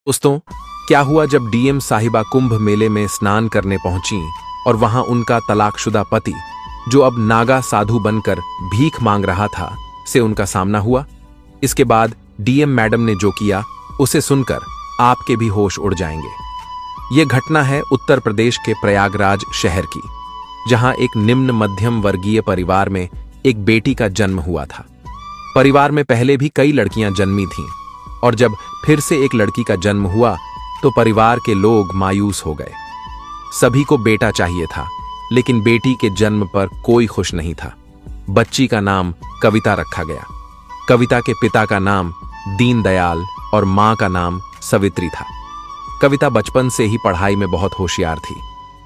दोस्तों, क्या हुआ जब डीएम साहिबा कुंभ मेले में स्नान करने पहुंची और वहां उनका तलाकशुदा पति, जो अब नागा साधु बनकर भीख मांग रहा था, से उनका सामना हुआ। इसके बाद डीएम मैडम ने जो किया उसे सुनकर आपके भी होश उड़ जाएंगे। यह घटना है उत्तर प्रदेश के प्रयागराज शहर की, जहां एक निम्न मध्यम वर्गीय परिवार में एक बेटी का जन्म हुआ था। परिवार में पहले भी कई लड़कियां जन्मी थीं, और जब फिर से एक लड़की का जन्म हुआ तो परिवार के लोग मायूस हो गए। सभी को बेटा चाहिए था, लेकिन बेटी के जन्म पर कोई खुश नहीं था। बच्ची का नाम कविता रखा गया। कविता के पिता का नाम दीनदयाल और मां का नाम सवित्री था। कविता बचपन से ही पढ़ाई में बहुत होशियार थी।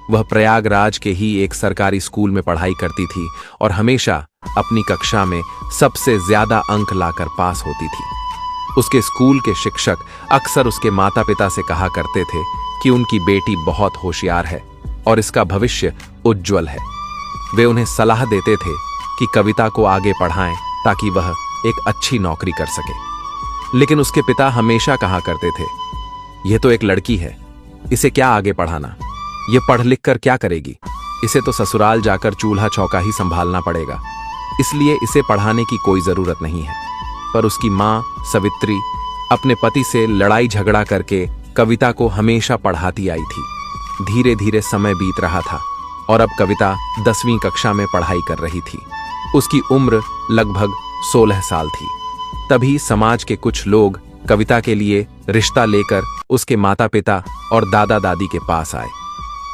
वह प्रयागराज के ही एक सरकारी स्कूल में पढ़ाई करती थी और हमेशा अपनी कक्षा में सबसे ज्यादा अंक लाकर पास होती थी। उसके स्कूल के शिक्षक अक्सर उसके माता पिता से कहा करते थे कि उनकी बेटी बहुत होशियार है और इसका भविष्य उज्जवल है। वे उन्हें सलाह देते थे कि कविता को आगे पढ़ाएं ताकि वह एक अच्छी नौकरी कर सके। लेकिन उसके पिता हमेशा कहा करते थे, यह तो एक लड़की है, इसे क्या आगे पढ़ाना, यह पढ़ लिख कर क्या करेगी, इसे तो ससुराल जाकर चूल्हा चौका ही संभालना पड़ेगा, इसलिए इसे पढ़ाने की कोई जरूरत नहीं है। पर उसकी मां सवित्री अपने पति से लड़ाई झगड़ा करके कविता को हमेशा पढ़ाती आई थी। धीरे धीरे समय बीत रहा था और अब कविता 10वीं कक्षा में पढ़ाई कर रही थी। उसकी उम्र लगभग 16 साल थी। तभी समाज के कुछ लोग कविता के लिए रिश्ता लेकर उसके माता पिता और दादा दादी के पास आए।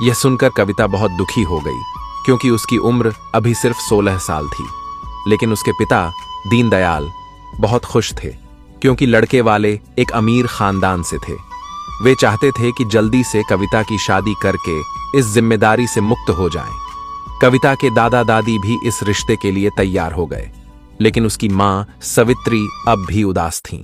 यह सुनकर कविता बहुत दुखी हो गई, क्योंकि उसकी उम्र अभी सिर्फ 16 साल थी। लेकिन उसके पिता दीनदयाल बहुत खुश थे, क्योंकि लड़के वाले एक अमीर खानदान से थे। वे चाहते थे कि जल्दी से कविता की शादी करके इस जिम्मेदारी से मुक्त हो जाएं। कविता के दादा दादी भी इस रिश्ते के लिए तैयार हो गए, लेकिन उसकी मां सवित्री अब भी उदास थीं।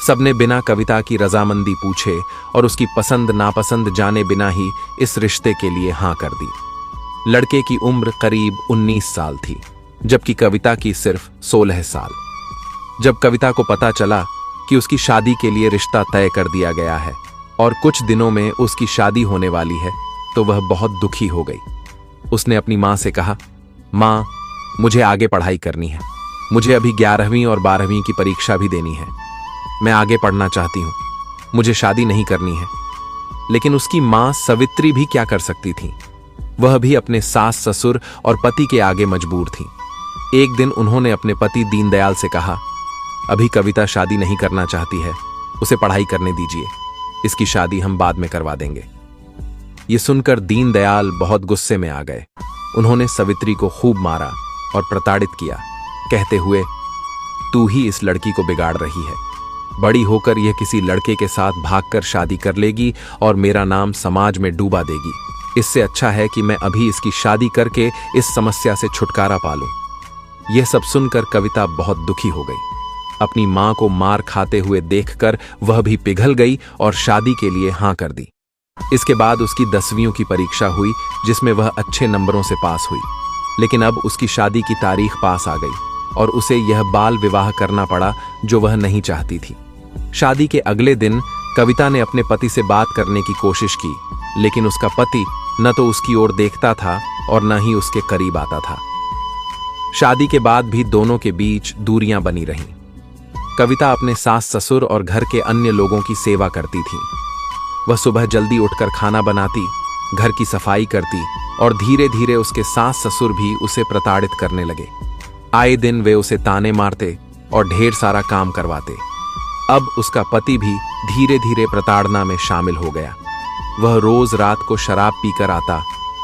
सबने बिना कविता की रजामंदी पूछे और उसकी पसंद नापसंद जाने बिना ही इस रिश्ते के लिए हां कर दी। लड़के की उम्र करीब 19 साल थी, जबकि कविता की सिर्फ 16 साल। जब कविता को पता चला कि उसकी शादी के लिए रिश्ता तय कर दिया गया है और कुछ दिनों में उसकी शादी होने वाली है, तो वह बहुत दुखी हो गई। उसने अपनी मां से कहा, मां, मुझे आगे पढ़ाई करनी है, मुझे अभी 11वीं और 12वीं की परीक्षा भी देनी है, मैं आगे पढ़ना चाहती हूं, मुझे शादी नहीं करनी है। लेकिन उसकी मां सवित्री भी क्या कर सकती थी? वह भी अपने सास ससुर और पति के आगे मजबूर थी। एक दिन उन्होंने अपने पति दीनदयाल से कहा, अभी कविता शादी नहीं करना चाहती है, उसे पढ़ाई करने दीजिए, इसकी शादी हम बाद में करवा देंगे। यह सुनकर दीनदयाल बहुत गुस्से में आ गए। उन्होंने सवित्री को खूब मारा और प्रताड़ित किया, कहते हुए, तू ही इस लड़की को बिगाड़ रही है। बड़ी होकर यह किसी लड़के के साथ भागकर शादी कर लेगी और मेरा नाम समाज में डूबा देगी। इससे अच्छा है कि मैं अभी इसकी शादी करके इस समस्या से छुटकारा पा लूं। यह सब सुनकर कविता बहुत दुखी हो गई। अपनी मां को मार खाते हुए देखकर वह भी पिघल गई और शादी के लिए हां कर दी। इसके बाद उसकी 10वीं की परीक्षा हुई, जिसमें वह अच्छे नंबरों से पास हुई। लेकिन अब उसकी शादी की तारीख पास आ गई और उसे यह बाल विवाह करना पड़ा, जो वह नहीं चाहती थी। शादी के अगले दिन कविता ने अपने पति से बात करने की कोशिश की, लेकिन उसका पति न तो उसकी ओर देखता था और न ही उसके करीब आता था। शादी के बाद भी दोनों के बीच दूरियां बनी रहीं। कविता अपने सास ससुर और घर के अन्य लोगों की सेवा करती थी। वह सुबह जल्दी उठकर खाना बनाती, घर की सफाई करती और धीरे धीरे उसके सास ससुर भी उसे प्रताड़ित करने लगे। आए दिन वे उसे ताने मारते और ढेर सारा काम करवाते। अब उसका पति भी धीरे धीरे प्रताड़ना में शामिल हो गया। वह रोज रात को शराब पीकर आता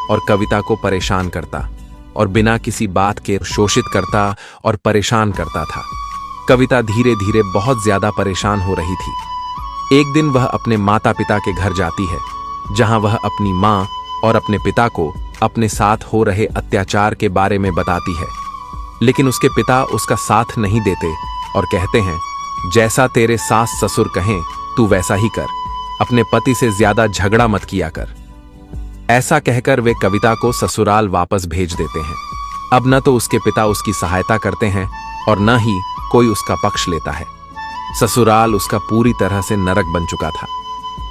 और कविता को परेशान करता और बिना किसी बात के शोषित करता और परेशान करता था। कविता धीरे धीरे बहुत ज्यादा परेशान हो रही थी। एक दिन वह अपने माता पिता के घर जाती है, जहां वह अपनी मां और अपने पिता को अपने साथ हो रहे अत्याचार के बारे में बताती है। लेकिन उसके पिता उसका साथ नहीं देते और कहते हैं, जैसा तेरे सास ससुर कहें तू वैसा ही कर, अपने पति से ज्यादा झगड़ा मत किया कर। ऐसा कहकर वे कविता को ससुराल वापस भेज देते हैं। अब न तो उसके पिता उसकी सहायता करते हैं और न ही कोई उसका पक्ष लेता है। ससुराल उसका पूरी तरह से नरक बन चुका था।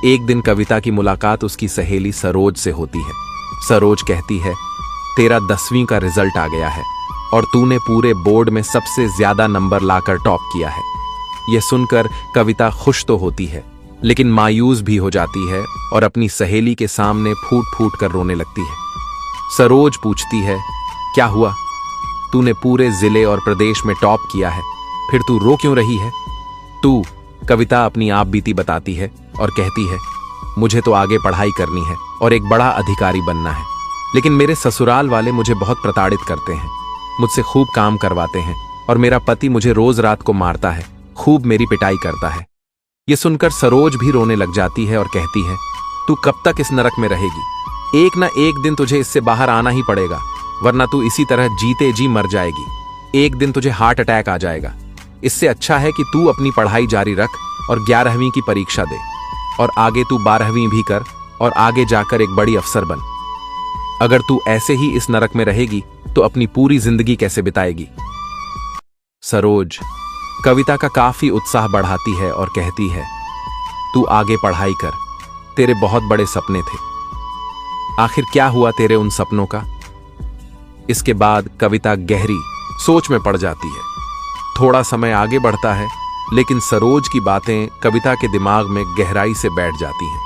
एक दिन कविता की मुलाकात उसकी सहेली सरोज से होती है। सरोज कहती है, तेरा 10वीं का रिजल्ट आ गया है और तूने पूरे बोर्ड में सबसे ज्यादा नंबर लाकर टॉप किया है। यह सुनकर कविता खुश तो होती है, लेकिन मायूस भी हो जाती है और अपनी सहेली के सामने फूट फूट कर रोने लगती है। सरोज पूछती है, क्या हुआ? तूने पूरे जिले और प्रदेश में टॉप किया है, फिर तू रो क्यों रही है? तू कविता अपनी आप बीती बताती है और कहती है, मुझे तो आगे पढ़ाई करनी है और एक बड़ा अधिकारी बनना है, लेकिन मेरे ससुराल वाले मुझे बहुत प्रताड़ित करते हैं, मुझसे खूब काम करवाते हैं और मेरा पति मुझे रोज रात को मारता है, खूब मेरी पिटाई करता है। ये सुनकर सरोज भी रोने लग जाती है और कहती है, तू कब तक इस नरक में रहेगी? एक ना एक दिन तुझे इससे बाहर आना ही पड़ेगा, वरना तू इसी तरह जीते जी मर जाएगी। एक दिन तुझे हार्ट अटैक आ जाएगा। इससे अच्छा है कि तू अपनी पढ़ाई जारी रख और 11वीं की परीक्षा दे और आगे तू 12वीं भी कर और आगे जाकर एक बड़ी अफसर बन। अगर तू ऐसे ही इस नरक में रहेगी तो अपनी पूरी जिंदगी कैसे बिताएगी? सरोज कविता का काफी उत्साह बढ़ाती है और कहती है, तू आगे पढ़ाई कर, तेरे बहुत बड़े सपने थे। आखिर क्या हुआ तेरे उन सपनों का? इसके बाद कविता गहरी सोच में पड़ जाती है। थोड़ा समय आगे बढ़ता है, लेकिन सरोज की बातें कविता के दिमाग में गहराई से बैठ जाती हैं।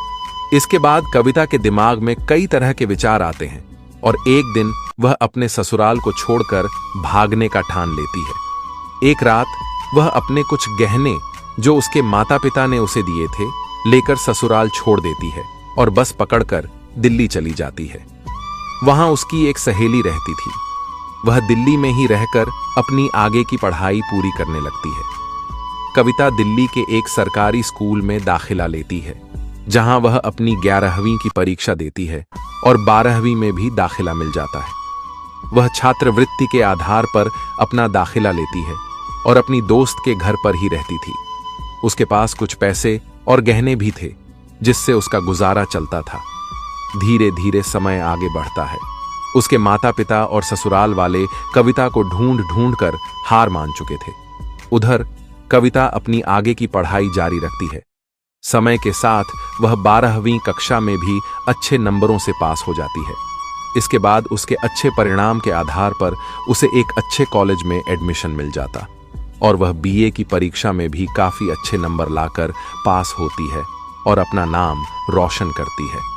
इसके बाद कविता के दिमाग में कई तरह के विचार आते हैं और एक दिन वह अपने ससुराल को छोड़कर भागने का ठान लेती है। एक रात वह अपने कुछ गहने जो उसके माता पिता ने उसे दिए थे लेकर ससुराल छोड़ देती है और बस पकड़कर दिल्ली चली जाती है। वहां उसकी एक सहेली रहती थी। वह दिल्ली में ही रहकर अपनी आगे की पढ़ाई पूरी करने लगती है। कविता दिल्ली के एक सरकारी स्कूल में दाखिला लेती है, जहां वह अपनी 11वीं की परीक्षा देती है और 12वीं में भी दाखिला मिल जाता है। वह छात्रवृत्ति के आधार पर अपना दाखिला लेती है और अपनी दोस्त के घर पर ही रहती थी। उसके पास कुछ पैसे और गहने भी थे, जिससे उसका गुजारा चलता था। धीरे धीरे समय आगे बढ़ता है। उसके माता पिता और ससुराल वाले कविता को ढूंढ ढूंढ कर हार मान चुके थे। उधर कविता अपनी आगे की पढ़ाई जारी रखती है। समय के साथ वह 12वीं कक्षा में भी अच्छे नंबरों से पास हो जाती है। इसके बाद उसके अच्छे परिणाम के आधार पर उसे एक अच्छे कॉलेज में एडमिशन मिल जाता और वह बीए की परीक्षा में भी काफी अच्छे नंबर लाकर पास होती है और अपना नाम रोशन करती है।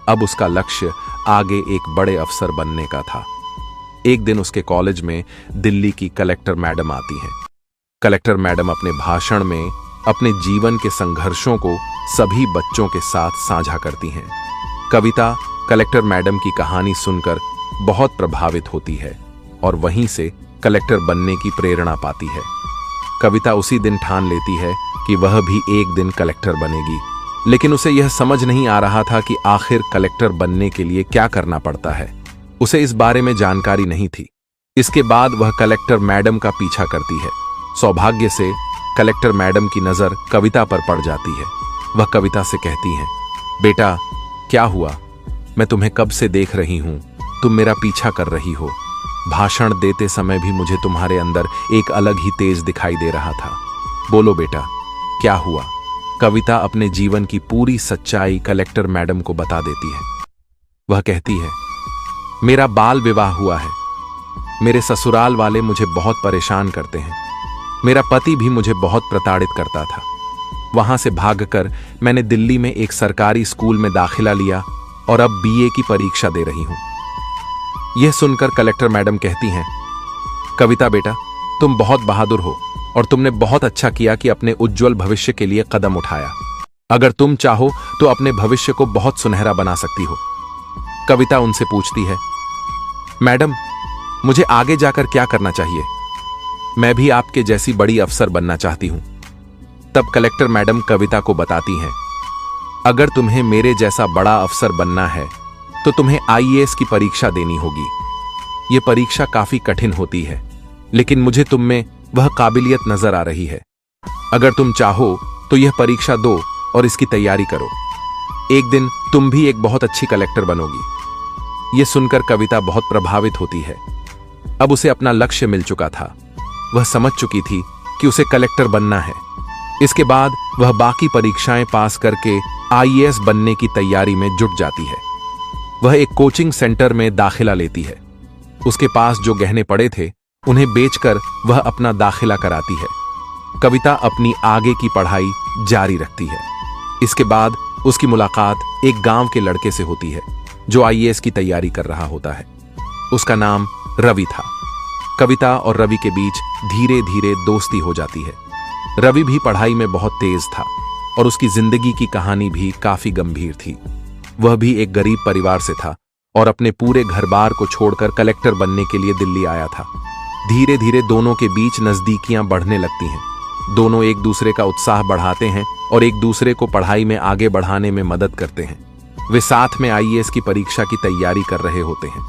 अब उसका लक्ष्य आगे एक बड़े अफसर बनने का था। एक दिन उसके कॉलेज में दिल्ली की कलेक्टर मैडम आती हैं। कलेक्टर मैडम अपने भाषण में अपने जीवन के संघर्षों को सभी बच्चों के साथ साझा करती हैं। कविता कलेक्टर मैडम की कहानी सुनकर बहुत प्रभावित होती है और वहीं से कलेक्टर बनने की प्रेरणा पाती है। कविता उसी दिन ठान लेती है कि वह भी एक दिन कलेक्टर बनेगी, लेकिन उसे यह समझ नहीं आ रहा था कि आखिर कलेक्टर बनने के लिए क्या करना पड़ता है। उसे इस बारे में जानकारी नहीं थी। इसके बाद वह कलेक्टर मैडम का पीछा करती है। सौभाग्य से कलेक्टर मैडम की नजर कविता पर पड़ जाती है। वह कविता से कहती हैं, बेटा क्या हुआ? मैं तुम्हें कब से देख रही हूं, तुम मेरा पीछा कर रही हो। भाषण देते समय भी मुझे तुम्हारे अंदर एक अलग ही तेज दिखाई दे रहा था। बोलो बेटा क्या हुआ? कविता अपने जीवन की पूरी सच्चाई कलेक्टर मैडम को बता देती है। वह कहती है, मेरा बाल विवाह हुआ है। मेरे ससुराल वाले मुझे बहुत परेशान करते हैं। मेरा पति भी मुझे बहुत प्रताड़ित करता था। वहां से भागकर मैंने दिल्ली में एक सरकारी स्कूल में दाखिला लिया और अब बीए की परीक्षा दे रही हूं। यह सुनकर कलेक्टर मैडम कहती हैं, कविता बेटा तुम बहुत बहादुर हो और तुमने बहुत अच्छा किया कि अपने उज्जवल भविष्य के लिए कदम उठाया। अगर तुम चाहो तो अपने भविष्य को बहुत सुनहरा बना सकती हो। कविता उनसे पूछती है, मैडम मुझे आगे जाकर क्या करना चाहिए? मैं भी आपके जैसी बड़ी अफसर बनना चाहती हूं। तब कलेक्टर मैडम कविता को बताती हैं, अगर तुम्हें मेरे जैसा बड़ा अफसर बनना है तो तुम्हें आईएएस की परीक्षा देनी होगी। यह परीक्षा काफी कठिन होती है, लेकिन मुझे तुम में वह काबिलियत नजर आ रही है। अगर तुम चाहो तो यह परीक्षा दो और इसकी तैयारी करो। एक दिन तुम भी एक बहुत अच्छी कलेक्टर बनोगी। यह सुनकर कविता बहुत प्रभावित होती है। अब उसे अपना लक्ष्य मिल चुका था। वह समझ चुकी थी कि उसे कलेक्टर बनना है। इसके बाद वह बाकी परीक्षाएं पास करके आईएएस बनने की तैयारी में जुट जाती है। वह एक कोचिंग सेंटर में दाखिला लेती है। उसके पास जो गहने पड़े थे उन्हें बेचकर वह अपना दाखिला कराती है। कविता अपनी आगे की पढ़ाई जारी रखती है। इसके बाद उसकी मुलाकात एक गांव के लड़के से होती है जो आईएएस की तैयारी कर रहा होता है। उसका नाम रवि था। कविता और रवि के बीच धीरे धीरे दोस्ती हो जाती है। रवि भी पढ़ाई में बहुत तेज था और उसकी जिंदगी की कहानी भी काफी गंभीर थी। वह भी एक गरीब परिवार से था और अपने पूरे घर बार को छोड़कर कलेक्टर बनने के लिए दिल्ली आया था। धीरे धीरे दोनों के बीच नजदीकियां बढ़ने लगती हैं। दोनों एक दूसरे का उत्साह बढ़ाते हैं और एक दूसरे को पढ़ाई में आगे बढ़ाने में मदद करते हैं। वे साथ में आईएएस की परीक्षा की तैयारी कर रहे होते हैं।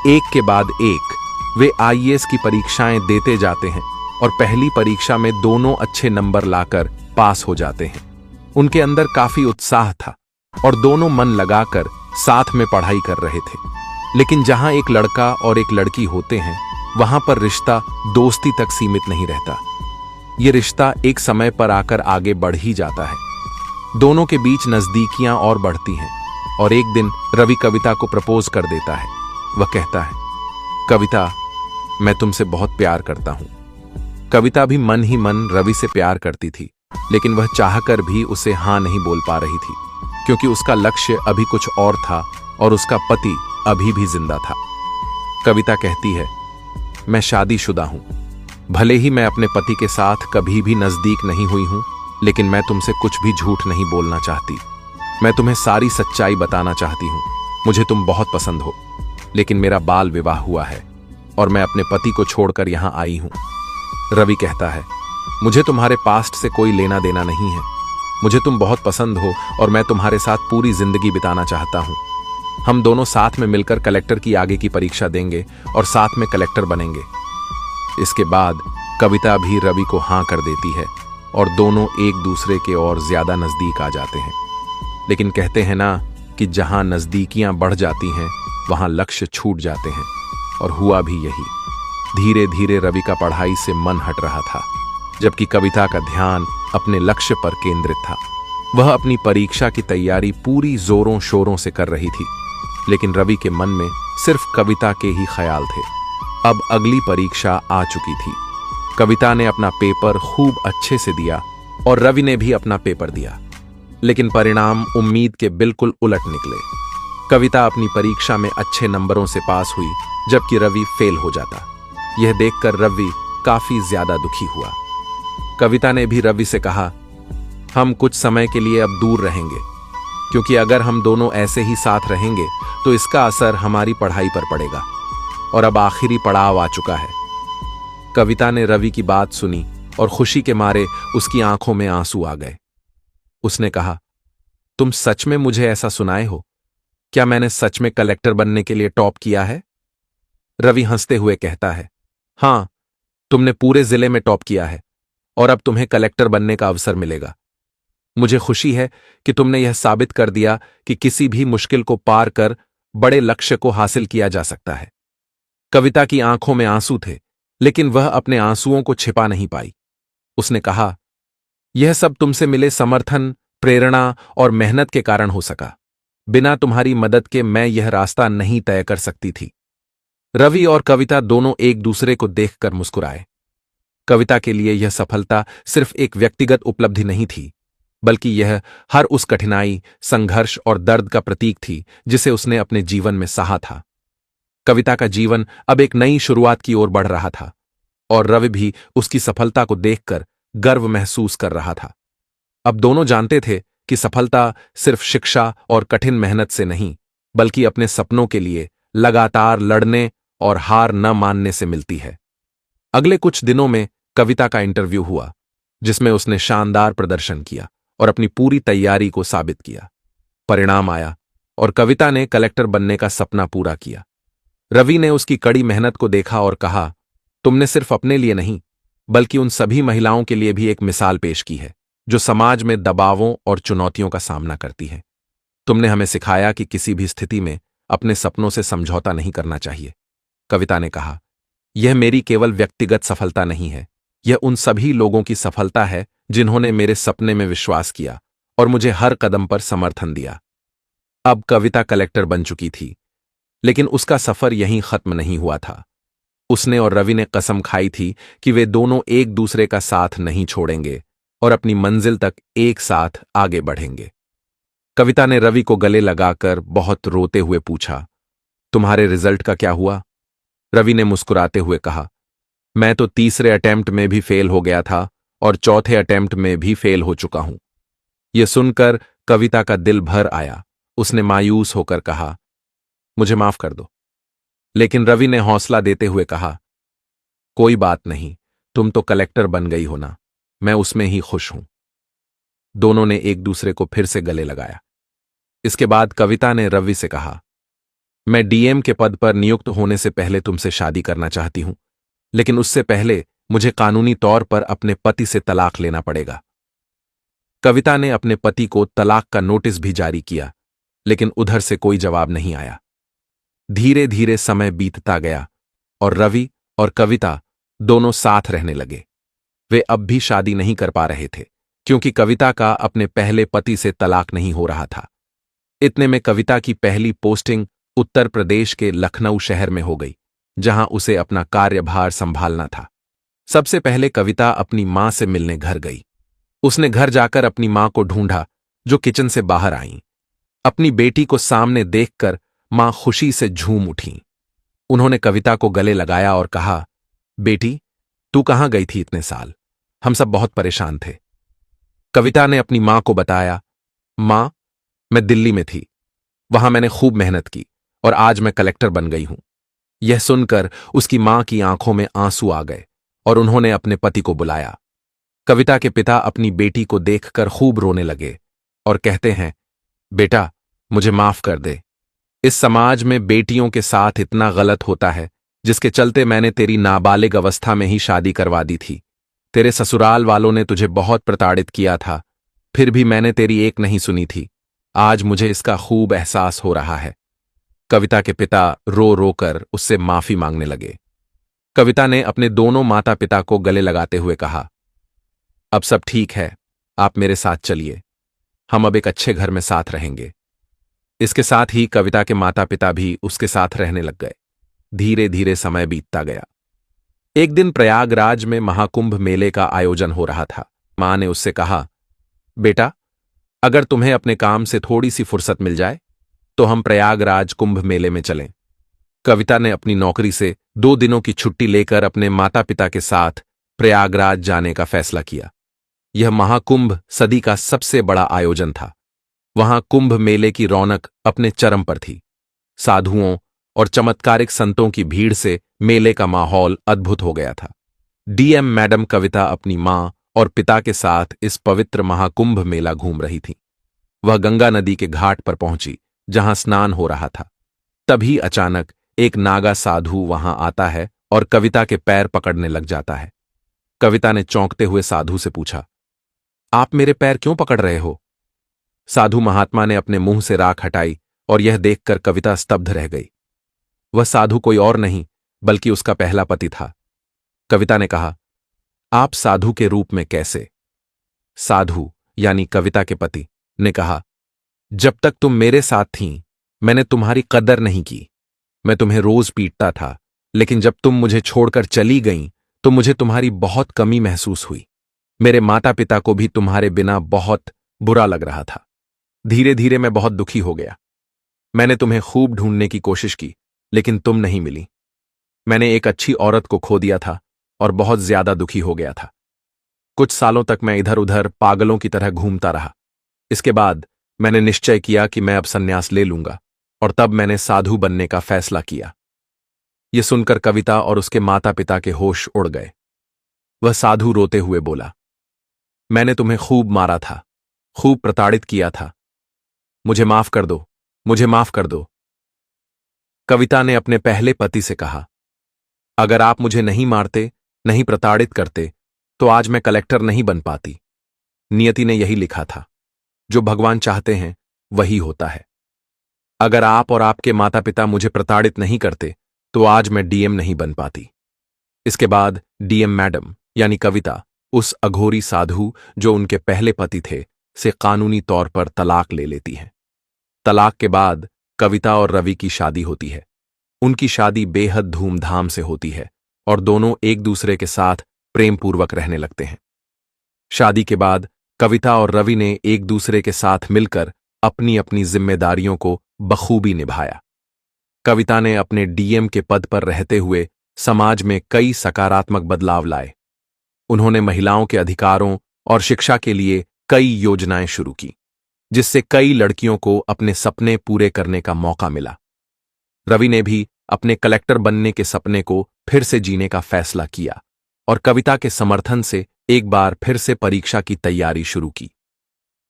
एक के बाद एक वे आईएएस की परीक्षाएं देते जाते हैं और पहली परीक्षा में दोनों अच्छे नंबर लाकर पास हो जाते हैं। उनके अंदर काफी उत्साह था और दोनों मन लगाकर साथ में पढ़ाई कर रहे थे। लेकिन जहां एक लड़का और एक लड़की होते हैं वहां पर रिश्ता दोस्ती तक सीमित नहीं रहता। यह रिश्ता एक समय पर आकर आगे बढ़ ही जाता है। दोनों के बीच नजदीकियां और बढ़ती हैं और एक दिन रवि कविता को प्रपोज कर देता है। वह कहता है, कविता, मैं तुमसे बहुत प्यार करता हूं। कविता भी मन ही मन रवि से प्यार करती थी, लेकिन वह चाहकर भी उसे हां नहीं बोल पा रही थी क्योंकि उसका लक्ष्य अभी कुछ और था और उसका पति अभी भी जिंदा था। कविता कहती है, मैं शादीशुदा हूं। भले ही मैं अपने पति के साथ कभी भी नजदीक नहीं हुई हूं, लेकिन मैं तुमसे कुछ भी झूठ नहीं बोलना चाहती। मैं तुम्हें सारी सच्चाई बताना चाहती हूं। मुझे तुम बहुत पसंद हो, लेकिन मेरा बाल विवाह हुआ है और मैं अपने पति को छोड़कर यहां आई हूं। रवि कहता है, मुझे तुम्हारे पास्ट से कोई लेना देना नहीं है। मुझे तुम बहुत पसंद हो और मैं तुम्हारे साथ पूरी जिंदगी बिताना चाहता हूं। हम दोनों साथ में मिलकर कलेक्टर की आगे की परीक्षा देंगे और साथ में कलेक्टर बनेंगे। इसके बाद कविता भी रवि को हां कर देती है और दोनों एक दूसरे के और ज्यादा नजदीक आ जाते हैं। लेकिन कहते हैं ना कि जहां नजदीकियां बढ़ जाती हैं वहां लक्ष्य छूट जाते हैं, और हुआ भी यही। धीरे धीरे रवि का पढ़ाई से मन हट रहा था, जबकि कविता का ध्यान अपने लक्ष्य पर केंद्रित था। वह अपनी परीक्षा की तैयारी पूरी जोरों शोरों से कर रही थी, लेकिन रवि के मन में सिर्फ कविता के ही ख्याल थे। अब अगली परीक्षा आ चुकी थी। कविता ने अपना पेपर खूब अच्छे से दिया और रवि ने भी अपना पेपर दिया, लेकिन परिणाम उम्मीद के बिल्कुल उलट निकले। कविता अपनी परीक्षा में अच्छे नंबरों से पास हुई, जबकि रवि फेल हो जाता। यह देखकर रवि काफी ज्यादा दुखी हुआ। कविता ने भी रवि से कहा, हम कुछ समय के लिए अब दूर रहेंगे, क्योंकि अगर हम दोनों ऐसे ही साथ रहेंगे तो इसका असर हमारी पढ़ाई पर पड़ेगा और अब आखिरी पड़ाव आ चुका है। कविता ने रवि की बात सुनी और खुशी के मारे उसकी आंखों में आंसू आ गए। उसने कहा, तुम सच में मुझे ऐसा सुनाए हो? क्या मैंने सच में कलेक्टर बनने के लिए टॉप किया है? रवि हंसते हुए कहता है, हां, तुमने पूरे जिले में टॉप किया है और अब तुम्हें कलेक्टर बनने का अवसर मिलेगा। मुझे खुशी है कि तुमने यह साबित कर दिया कि किसी भी मुश्किल को पार कर बड़े लक्ष्य को हासिल किया जा सकता है। कविता की आंखों में आंसू थे, लेकिन वह अपने आंसुओं को छिपा नहीं पाई। उसने कहा, यह सब तुमसे मिले समर्थन, प्रेरणा और मेहनत के कारण हो सका। बिना तुम्हारी मदद के मैं यह रास्ता नहीं तय कर सकती थी। रवि और कविता दोनों एक दूसरे को देखकर मुस्कुराए। कविता के लिए यह सफलता सिर्फ एक व्यक्तिगत उपलब्धि नहीं थी, बल्कि यह हर उस कठिनाई, संघर्ष और दर्द का प्रतीक थी जिसे उसने अपने जीवन में सहा था। कविता का जीवन अब एक नई शुरुआत की ओर बढ़ रहा था और रवि भी उसकी सफलता को देखकर गर्व महसूस कर रहा था। अब दोनों जानते थे कि सफलता सिर्फ शिक्षा और कठिन मेहनत से नहीं, बल्कि अपने सपनों के लिए लगातार लड़ने और हार न मानने से मिलती है। अगले कुछ दिनों में कविता का इंटरव्यू हुआ, जिसमें उसने शानदार प्रदर्शन किया और अपनी पूरी तैयारी को साबित किया। परिणाम आया और कविता ने कलेक्टर बनने का सपना पूरा किया। रवि ने उसकी कड़ी मेहनत को देखा और कहा, तुमने सिर्फ अपने लिए नहीं, बल्कि उन सभी महिलाओं के लिए भी एक मिसाल पेश की है जो समाज में दबावों और चुनौतियों का सामना करती हैं। तुमने हमें सिखाया कि किसी भी स्थिति में अपने सपनों से समझौता नहीं करना चाहिए। कविता ने कहा, यह मेरी केवल व्यक्तिगत सफलता नहीं है, यह उन सभी लोगों की सफलता है जिन्होंने मेरे सपने में विश्वास किया और मुझे हर कदम पर समर्थन दिया। अब कविता कलेक्टर बन चुकी थी, लेकिन उसका सफर यहीं खत्म नहीं हुआ था। उसने और रवि ने कसम खाई थी कि वे दोनों एक दूसरे का साथ नहीं छोड़ेंगे और अपनी मंजिल तक एक साथ आगे बढ़ेंगे। कविता ने रवि को गले लगाकर बहुत रोते हुए पूछा, तुम्हारे रिजल्ट का क्या हुआ? रवि ने मुस्कुराते हुए कहा, मैं तो तीसरे अटेम्प्ट में भी फेल हो गया था और चौथे अटेम्प्ट में भी फेल हो चुका हूं। यह सुनकर कविता का दिल भर आया। उसने मायूस होकर कहा, मुझे माफ कर दो। लेकिन रवि ने हौसला देते हुए कहा, कोई बात नहीं, तुम तो कलेक्टर बन गई हो ना, मैं उसमें ही खुश हूं। दोनों ने एक दूसरे को फिर से गले लगाया। इसके बाद कविता ने रवि से कहा, मैं डीएम के पद पर नियुक्त होने से पहले तुमसे शादी करना चाहती हूं, लेकिन उससे पहले मुझे कानूनी तौर पर अपने पति से तलाक लेना पड़ेगा। कविता ने अपने पति को तलाक का नोटिस भी जारी किया, लेकिन उधर से कोई जवाब नहीं आया। धीरे धीरे समय बीतता गया और रवि और कविता दोनों साथ रहने लगे। वे अब भी शादी नहीं कर पा रहे थे, क्योंकि कविता का अपने पहले पति से तलाक नहीं हो रहा था। इतने में कविता की पहली पोस्टिंग उत्तर प्रदेश के लखनऊ शहर में हो गई, जहां उसे अपना कार्यभार संभालना था। सबसे पहले कविता अपनी मां से मिलने घर गई। उसने घर जाकर अपनी मां को ढूंढा, जो किचन से बाहर आईं। अपनी बेटी को सामने देखकर मां खुशी से झूम उठीं। उन्होंने कविता को गले लगाया और कहा, बेटी, तू कहां गई थी इतने साल? हम सब बहुत परेशान थे। कविता ने अपनी मां को बताया, मां, मैं दिल्ली में थी। वहां मैंने खूब मेहनत की और आज मैं कलेक्टर बन गई हूं। यह सुनकर उसकी मां की आंखों में आंसू आ गए और उन्होंने अपने पति को बुलाया। कविता के पिता अपनी बेटी को देखकर खूब रोने लगे और कहते हैं, बेटा, मुझे माफ कर दे। इस समाज में बेटियों के साथ इतना गलत होता है, जिसके चलते मैंने तेरी नाबालिग अवस्था में ही शादी करवा दी थी। तेरे ससुराल वालों ने तुझे बहुत प्रताड़ित किया था, फिर भी मैंने तेरी एक नहीं सुनी थी। आज मुझे इसका खूब एहसास हो रहा है। कविता के पिता रो रो कर उससे माफी मांगने लगे। कविता ने अपने दोनों माता पिता को गले लगाते हुए कहा, अब सब ठीक है, आप मेरे साथ चलिए। हम अब एक अच्छे घर में साथ रहेंगे। इसके साथ ही कविता के माता पिता भी उसके साथ रहने लग गए। धीरे धीरे समय बीतता गया। एक दिन प्रयागराज में महाकुंभ मेले का आयोजन हो रहा था। मां ने उससे कहा, बेटा, अगर तुम्हें अपने काम से थोड़ी सी फुर्सत मिल जाए तो हम प्रयागराज कुंभ मेले में चलें। कविता ने अपनी नौकरी से 2 दिनों की छुट्टी लेकर अपने माता पिता के साथ प्रयागराज जाने का फैसला किया। यह महाकुंभ सदी का सबसे बड़ा आयोजन था। वहां कुंभ मेले की रौनक अपने चरम पर थी। साधुओं और चमत्कारिक संतों की भीड़ से मेले का माहौल अद्भुत हो गया था। डीएम मैडम कविता अपनी मां और पिता के साथ इस पवित्र महाकुंभ मेला घूम रही थी। वह गंगा नदी के घाट पर पहुंची, जहां स्नान हो रहा था। तभी अचानक एक नागा साधु वहां आता है और कविता के पैर पकड़ने लग जाता है। कविता ने चौंकते हुए साधु से पूछा, आप मेरे पैर क्यों पकड़ रहे हो? साधु महात्मा ने अपने मुंह से राख हटाई और यह देखकर कविता स्तब्ध रह गई। वह साधु कोई और नहीं बल्कि उसका पहला पति था। कविता ने कहा, आप साधु के रूप में कैसे? साधु यानी कविता के पति ने कहा, जब तक तुम मेरे साथ थीं, मैंने तुम्हारी कदर नहीं की। मैं तुम्हें रोज पीटता था, लेकिन जब तुम मुझे छोड़कर चली गईं, तो मुझे तुम्हारी बहुत कमी महसूस हुई। मेरे माता पिता को भी तुम्हारे बिना बहुत बुरा लग रहा था। धीरे धीरे मैं बहुत दुखी हो गया। मैंने तुम्हें खूब ढूंढने की कोशिश की, लेकिन तुम नहीं मिली। मैंने एक अच्छी औरत को खो दिया था और बहुत ज्यादा दुखी हो गया था। कुछ सालों तक मैं इधर उधर पागलों की तरह घूमता रहा। इसके बाद मैंने निश्चय किया कि मैं अब संन्यास ले लूंगा, और तब मैंने साधु बनने का फैसला किया। यह सुनकर कविता और उसके माता पिता के होश उड़ गए। वह साधु रोते हुए बोला, मैंने तुम्हें खूब मारा था, खूब प्रताड़ित किया था। मुझे माफ कर दो, मुझे माफ कर दो। कविता ने अपने पहले पति से कहा, अगर आप मुझे नहीं मारते, नहीं प्रताड़ित करते, तो आज मैं कलेक्टर नहीं बन पाती। नियति ने यही लिखा था, जो भगवान चाहते हैं वही होता है। अगर आप और आपके माता पिता मुझे प्रताड़ित नहीं करते, तो आज मैं डीएम नहीं बन पाती। इसके बाद डीएम मैडम यानी कविता उस अघोरी साधु जो उनके पहले पति थे से कानूनी तौर पर तलाक ले लेती हैं। तलाक के बाद कविता और रवि की शादी होती है। उनकी शादी बेहद धूमधाम से होती है और दोनों एक दूसरे के साथ प्रेमपूर्वक रहने लगते हैं। शादी के बाद कविता और रवि ने एक दूसरे के साथ मिलकर अपनी अपनी जिम्मेदारियों को बखूबी निभाया। कविता ने अपने डीएम के पद पर रहते हुए समाज में कई सकारात्मक बदलाव लाए। उन्होंने महिलाओं के अधिकारों और शिक्षा के लिए कई योजनाएं शुरू की, जिससे कई लड़कियों को अपने सपने पूरे करने का मौका मिला। रवि ने भी अपने कलेक्टर बनने के सपने को फिर से जीने का फैसला किया और कविता के समर्थन से एक बार फिर से परीक्षा की तैयारी शुरू की।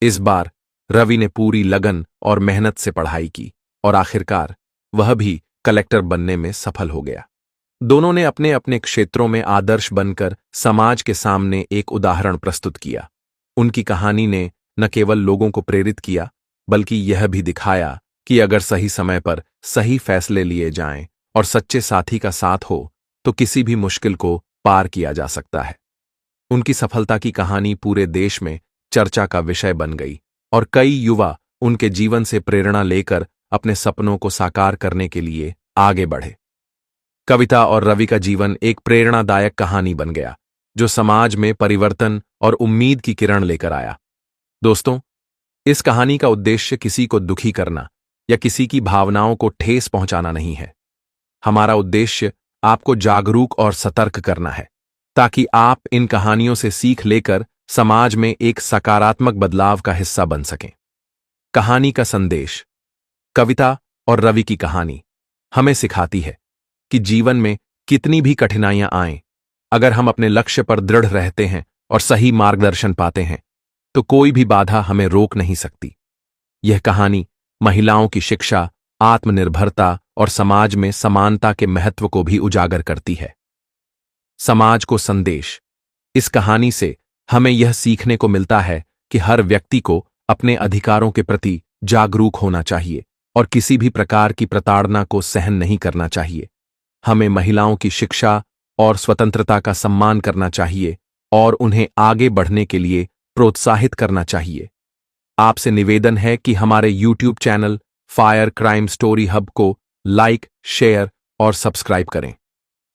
इस बार रवि ने पूरी लगन और मेहनत से पढ़ाई की और आखिरकार वह भी कलेक्टर बनने में सफल हो गया। दोनों ने अपने अपने क्षेत्रों में आदर्श बनकर समाज के सामने एक उदाहरण प्रस्तुत किया। उनकी कहानी ने न केवल लोगों को प्रेरित किया, बल्कि यह भी दिखाया कि अगर सही समय पर सही फैसले लिए जाएं और सच्चे साथी का साथ हो, तो किसी भी मुश्किल को पार किया जा सकता है। उनकी सफलता की कहानी पूरे देश में चर्चा का विषय बन गई और कई युवा उनके जीवन से प्रेरणा लेकर अपने सपनों को साकार करने के लिए आगे बढ़े। कविता और रवि का जीवन एक प्रेरणादायक कहानी बन गया, जो समाज में परिवर्तन और उम्मीद की किरण लेकर आया। दोस्तों, इस कहानी का उद्देश्य किसी को दुखी करना या किसी की भावनाओं को ठेस पहुंचाना नहीं है। हमारा उद्देश्य आपको जागरूक और सतर्क करना है, ताकि आप इन कहानियों से सीख लेकर समाज में एक सकारात्मक बदलाव का हिस्सा बन सकें। कहानी का संदेश। कविता और रवि की कहानी हमें सिखाती है कि जीवन में कितनी भी कठिनाइयां आएं, अगर हम अपने लक्ष्य पर दृढ़ रहते हैं और सही मार्गदर्शन पाते हैं, तो कोई भी बाधा हमें रोक नहीं सकती। यह कहानी महिलाओं की शिक्षा, आत्मनिर्भरता और समाज में समानता के महत्व को भी उजागर करती है। समाज को संदेश। इस कहानी से हमें यह सीखने को मिलता है कि हर व्यक्ति को अपने अधिकारों के प्रति जागरूक होना चाहिए और किसी भी प्रकार की प्रताड़ना को सहन नहीं करना चाहिए। हमें महिलाओं की शिक्षा और स्वतंत्रता का सम्मान करना चाहिए और उन्हें आगे बढ़ने के लिए प्रोत्साहित करना चाहिए। आपसे निवेदन है कि हमारे YouTube channel fire crime story hub को लाइक, शेयर और सब्सक्राइब करें।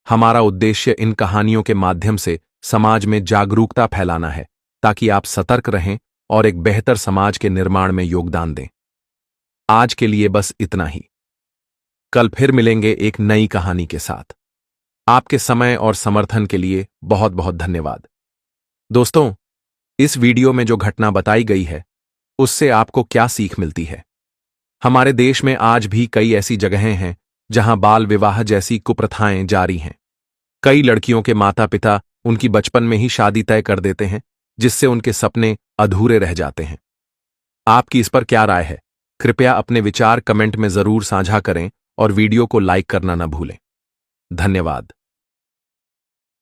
हमारा उद्देश्य इन कहानियों के माध्यम से समाज में जागरूकता फैलाना है, ताकि आप सतर्क रहें और एक बेहतर समाज के निर्माण में योगदान दें। आज के लिए बस इतना ही। कल फिर मिलेंगे एक नई कहानी के साथ। आपके समय और समर्थन के लिए बहुत बहुत धन्यवाद। दोस्तों, इस वीडियो में जो घटना बताई गई है, उससे आपको क्या सीख मिलती है? हमारे देश में आज भी कई ऐसी जगहें हैं जहां बाल विवाह जैसी कुप्रथाएं जारी हैं। कई लड़कियों के माता पिता उनकी बचपन में ही शादी तय कर देते हैं, जिससे उनके सपने अधूरे रह जाते हैं। आपकी इस पर क्या राय है? कृपया अपने विचार कमेंट में जरूर साझा करें और वीडियो को लाइक करना न भूलें। धन्यवाद।